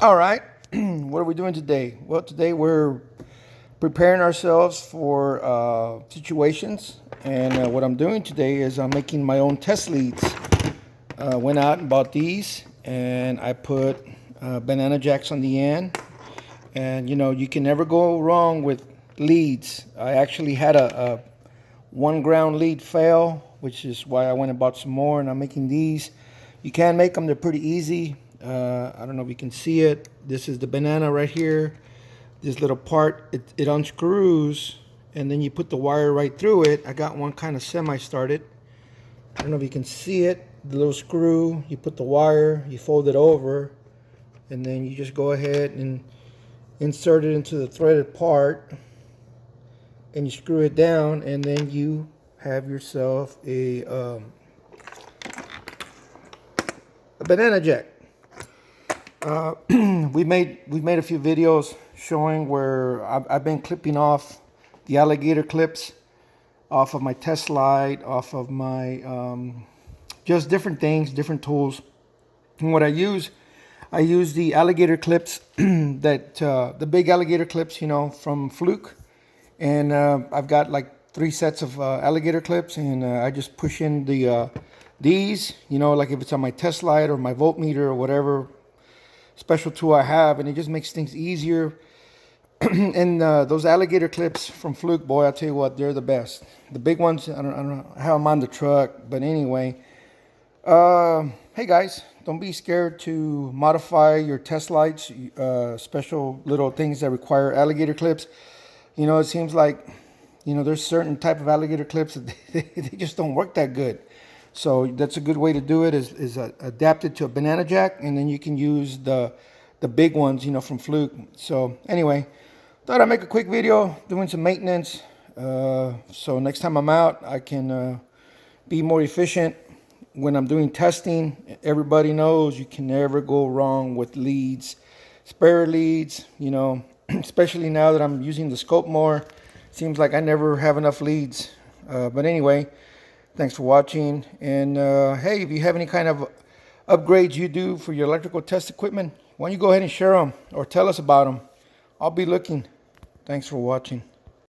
All right, what are we doing today? Well, today we're preparing ourselves for situations, and what I'm doing today is I'm making my own test leads. Went out and bought these, and I put banana jacks on the end, and you can never go wrong with leads. I actually had a 1 ground lead fail, which is why I went and bought some more, and I'm making these. You can make them, they're pretty easy. I don't know if you can see it. This is the banana right here. This little part, it unscrews, and then you put the wire right through it. I got one kind of semi-started. I don't know if you can see it. The little screw, you put the wire, you fold it over, and then you just go ahead and insert it into the threaded part, and you screw it down, and then you have yourself a banana jack. We've made a few videos showing where I've been clipping off the alligator clips off of my test slide, off of my just different things, different tools. And what I use the alligator clips that the big alligator clips, from Fluke, and I've got like 3 sets of alligator clips, and I just push in these, like if it's on my test slide or my voltmeter or whatever special tool I have, and it just makes things easier. And those alligator clips from Fluke, boy, I'll tell you what, they're the best. The big ones, I don't know how I'm on the truck, but anyway. Hey guys, don't be scared to modify your test lights, special little things that require alligator clips. It seems like, there's certain type of alligator clips that they just don't work that good. So that's a good way to do it, is adapt it to a banana jack, and then you can use the big ones, from Fluke. So anyway, thought I'd make a quick video doing some maintenance. So next time I'm out, I can be more efficient when I'm doing testing. Everybody knows you can never go wrong with leads, spare leads, especially now that I'm using the scope more. Seems like I never have enough leads. But anyway, thanks for watching. And hey, if you have any kind of upgrades you do for your electrical test equipment, why don't you go ahead and share them or tell us about them. I'll be looking. Thanks for watching.